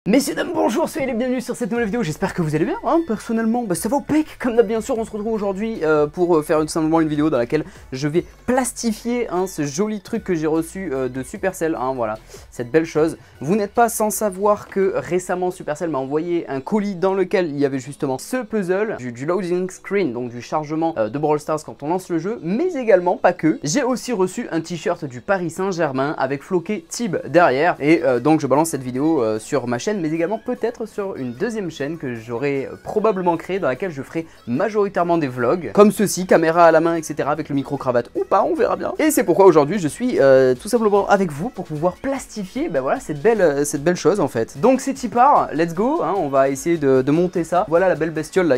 Messieurs, dames, bonjour, soyez les bienvenus sur cette nouvelle vidéo, j'espère que vous allez bien, hein. Personnellement, ça va au pec, comme d'hab bien sûr. On se retrouve aujourd'hui pour faire tout simplement une vidéo dans laquelle je vais plastifier ce joli truc que j'ai reçu de Supercell, voilà, cette belle chose. Vous n'êtes pas sans savoir que récemment Supercell m'a envoyé un colis dans lequel il y avait justement ce puzzle, du loading screen, donc du chargement de Brawl Stars quand on lance le jeu, mais également, pas que, j'ai aussi reçu un t-shirt du Paris Saint-Germain avec floqué Tib derrière, et donc je balance cette vidéo sur ma chaîne, mais également peut-être sur une deuxième chaîne que j'aurai probablement créée, dans laquelle je ferai majoritairement des vlogs comme ceci, caméra à la main, etc., avec le micro cravate ou pas, on verra bien. Et c'est pourquoi aujourd'hui je suis tout simplement avec vous pour pouvoir plastifier voilà, cette belle chose en fait. Donc c'est y part, let's go, on va essayer de monter ça. Voilà la belle bestiole là,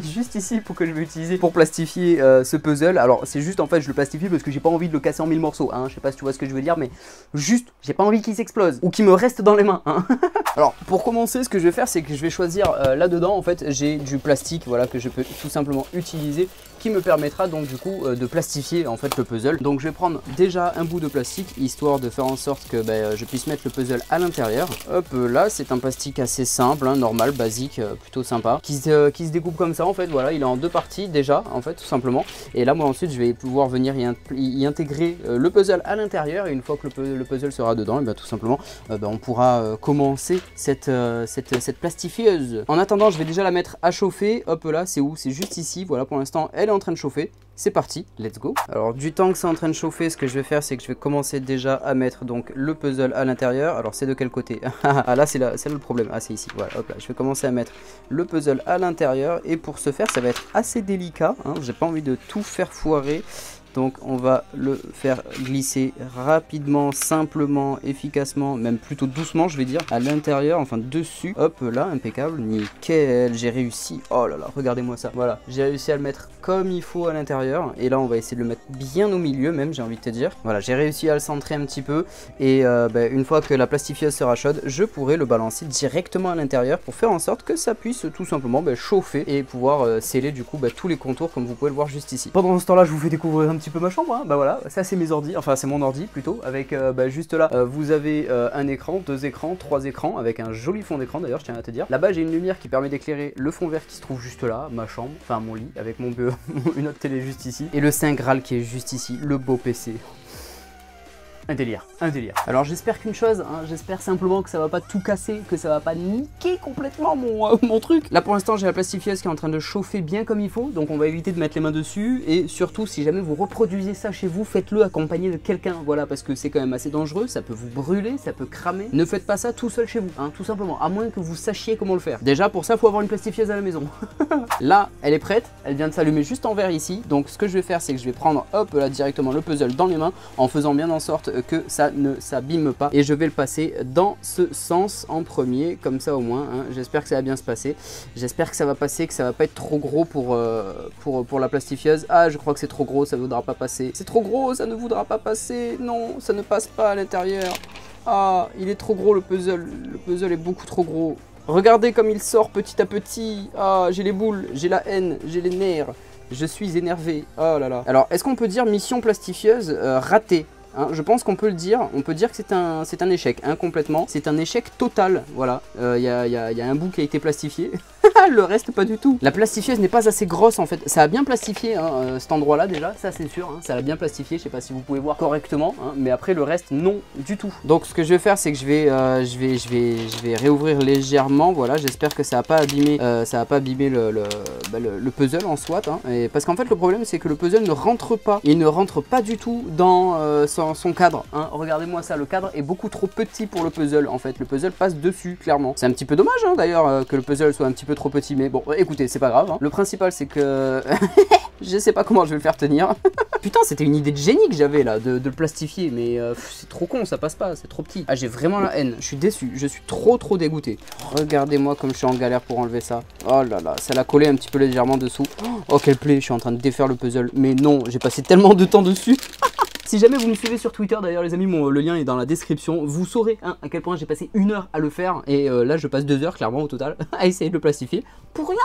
juste ici pour que je vais utiliser pour plastifier ce puzzle. Alors c'est juste en fait je le plastifie parce que j'ai pas envie de le casser en 1000 morceaux, je sais pas si tu vois ce que je veux dire, mais juste j'ai pas envie qu'il s'explose ou qu'il me reste dans les mains, Alors pour commencer, ce que je vais faire, c'est que je vais choisir là-dedans, en fait, j'ai du plastique, voilà, que je peux tout simplement utiliser, qui me permettra donc du coup de plastifier en fait le puzzle. Donc je vais prendre déjà un bout de plastique, histoire de faire en sorte que je puisse mettre le puzzle à l'intérieur. Hop là, c'est un plastique assez simple, normal, basique, plutôt sympa, qui se découpe comme ça en fait, voilà, il est en deux parties déjà, en fait, tout simplement. Et là, moi ensuite, je vais pouvoir venir y intégrer le puzzle à l'intérieur, et une fois que le puzzle sera dedans, et tout simplement, on pourra commencer cette plastifieuse. En attendant, je vais déjà la mettre à chauffer. Hop là, c'est où? C'est juste ici. Voilà, pour l'instant, elle est en train de chauffer. C'est parti, let's go. Alors du temps que c'est en train de chauffer, ce que je vais faire, c'est que je vais commencer déjà à mettre donc le puzzle à l'intérieur. Alors c'est de quel côté? Ah là, c'est le problème. Ah, c'est ici. Voilà, hop là. Je vais commencer à mettre le puzzle à l'intérieur, et pour ce faire, ça va être assez délicat, J'ai pas envie de tout faire foirer. Donc on va le faire glisser rapidement, simplement, efficacement, même plutôt doucement je vais dire, à l'intérieur, enfin dessus. Hop là, impeccable, nickel, j'ai réussi. Oh là là, regardez-moi ça. Voilà, j'ai réussi à le mettre comme il faut à l'intérieur. Et là on va essayer de le mettre bien au milieu même, j'ai envie de te dire. Voilà, j'ai réussi à le centrer un petit peu. Et une fois que la plastifieuse sera chaude, je pourrai le balancer directement à l'intérieur pour faire en sorte que ça puisse tout simplement chauffer et pouvoir sceller du coup tous les contours, comme vous pouvez le voir juste ici. Pendant ce temps là, je vous fais découvrir un petit peu ma chambre, voilà, ça c'est mes ordi, enfin c'est mon ordi plutôt, avec juste là vous avez un écran, deux écrans, trois écrans, avec un joli fond d'écran d'ailleurs, je tiens à te dire. Là-bas j'ai une lumière qui permet d'éclairer le fond vert qui se trouve juste là, ma chambre, enfin mon lit, avec mon une autre télé juste ici, et le Saint Graal qui est juste ici, le beau PC. Un délire, un délire. Alors j'espère qu'une chose, j'espère simplement que ça va pas tout casser, que ça va pas niquer complètement mon truc. Là pour l'instant j'ai la plastifieuse qui est en train de chauffer bien comme il faut, donc on va éviter de mettre les mains dessus, et surtout si jamais vous reproduisez ça chez vous, faites-le accompagné de quelqu'un, voilà, parce que c'est quand même assez dangereux, ça peut vous brûler, ça peut cramer. Ne faites pas ça tout seul chez vous, tout simplement, à moins que vous sachiez comment le faire. Déjà pour ça faut avoir une plastifieuse à la maison. Là elle est prête, elle vient de s'allumer juste en vert ici, donc ce que je vais faire c'est que je vais prendre hop là directement le puzzle dans les mains, en faisant bien en sorte que ça ne s'abîme pas, et je vais le passer dans ce sens en premier, comme ça au moins, j'espère que ça va bien se passer, j'espère que ça va passer, que ça va pas être trop gros pour la plastifieuse. Ah, je crois que c'est trop gros, ça ne voudra pas passer, c'est trop gros, ça ne voudra pas passer, non, ça ne passe pas à l'intérieur. Ah, il est trop gros le puzzle est beaucoup trop gros. Regardez comme il sort petit à petit. Ah, j'ai les boules, j'ai la haine, j'ai les nerfs, je suis énervé, oh là là. Alors, est-ce qu'on peut dire mission plastifieuse ratée? Je pense qu'on peut le dire, on peut dire que c'est un échec, complètement. C'est un échec total, voilà. Il y a un bout qui a été plastifié, le reste pas du tout. La plastifieuse n'est pas assez grosse en fait. Ça a bien plastifié cet endroit là déjà, ça c'est sûr, ça l'a bien plastifié, je sais pas si vous pouvez voir correctement, mais après le reste non du tout. Donc ce que je vais faire c'est que je vais réouvrir légèrement, voilà, j'espère que ça va pas abîmer, le puzzle en soi, parce qu'en fait le problème c'est que le puzzle ne rentre pas, il ne rentre pas du tout dans son cadre, regardez-moi ça, le cadre est beaucoup trop petit pour le puzzle en fait, le puzzle passe dessus clairement. C'est un petit peu dommage d'ailleurs que le puzzle soit un petit peu trop petit, mais bon écoutez, c'est pas grave, le principal c'est que je sais pas comment je vais le faire tenir. Putain, c'était une idée de génie que j'avais là, de le plastifier, mais c'est trop con, ça passe pas, c'est trop petit. Ah, j'ai vraiment la haine, je suis déçu, je suis trop dégoûté. Regardez-moi comme je suis en galère pour enlever ça. Oh là là, ça l'a collé un petit peu légèrement dessous. Oh quelle plaie, je suis en train de défaire le puzzle, mais non, j'ai passé tellement de temps dessus. Si jamais vous me suivez sur Twitter, d'ailleurs les amis, le lien est dans la description, vous saurez à quel point j'ai passé 1 heure à le faire, et là je passe 2 heures clairement au total à essayer de le plastifier pour rien,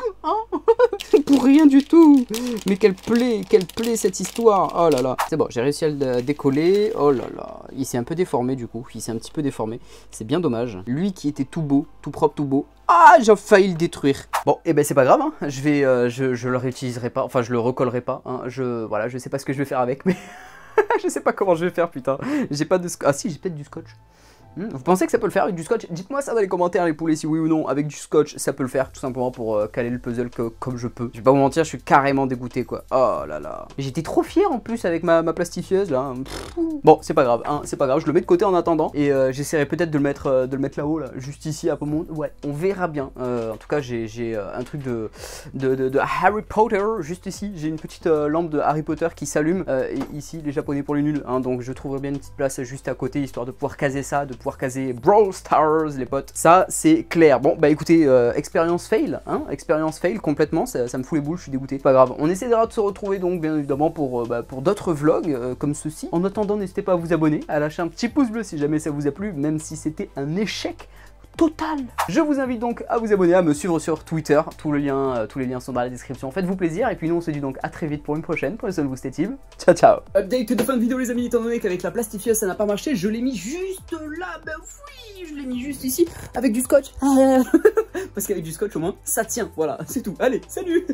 Pour rien du tout. Mais quelle plaie cette histoire. Oh là là. C'est bon, j'ai réussi à le décoller. Oh là là. Il s'est un peu déformé du coup. Il s'est un petit peu déformé. C'est bien dommage. Lui qui était tout beau, tout propre, tout beau. Ah, j'ai failli le détruire. Bon, et ben c'est pas grave, hein. Je le réutiliserai pas, enfin je le recollerai pas, hein. Voilà, je sais pas ce que je vais faire avec, mais je sais pas comment je vais faire, putain. J'ai pas de scotch. Ah si, j'ai peut-être du scotch. Vous pensez que ça peut le faire avec du scotch? Dites-moi ça dans les commentaires les poulets si oui ou non, avec du scotch ça peut le faire tout simplement pour caler le puzzle comme je peux. Je vais pas vous mentir, je suis carrément dégoûté quoi. Oh là là. J'étais trop fier en plus avec ma plastifieuse là. Bon c'est pas grave, hein, c'est pas grave, je le mets de côté en attendant et j'essaierai peut-être de le mettre là-haut là, juste ici à Pomont. Ouais, on verra bien. En tout cas j'ai un truc de Harry Potter juste ici. J'ai une petite lampe de Harry Potter qui s'allume et ici les japonais pour les nuls, hein, donc je trouverai bien une petite place juste à côté histoire de pouvoir caser ça, de pouvoir caser Brawl Stars les potes, ça c'est clair. Bon bah écoutez, expérience fail, hein, expérience fail complètement, ça me fout les boules, je suis dégoûté, pas grave. On essaiera de se retrouver donc bien évidemment pour d'autres vlogs comme ceux-ci. En attendant, n'hésitez pas à vous abonner, à lâcher un petit pouce bleu si jamais ça vous a plu, même si c'était un échec total. Je vous invite donc à vous abonner, à me suivre sur Twitter, tous les liens sont dans la description, faites-vous plaisir, et puis nous on se dit donc à très vite pour une prochaine, prenez soin de vous, c'était Tim, ciao ciao. Update de fin de vidéo les amis, étant donné qu'avec la plastifieuse ça n'a pas marché, je l'ai mis juste là, ben oui, je l'ai mis juste ici, avec du scotch, parce qu'avec du scotch au moins ça tient, voilà, c'est tout, allez, salut.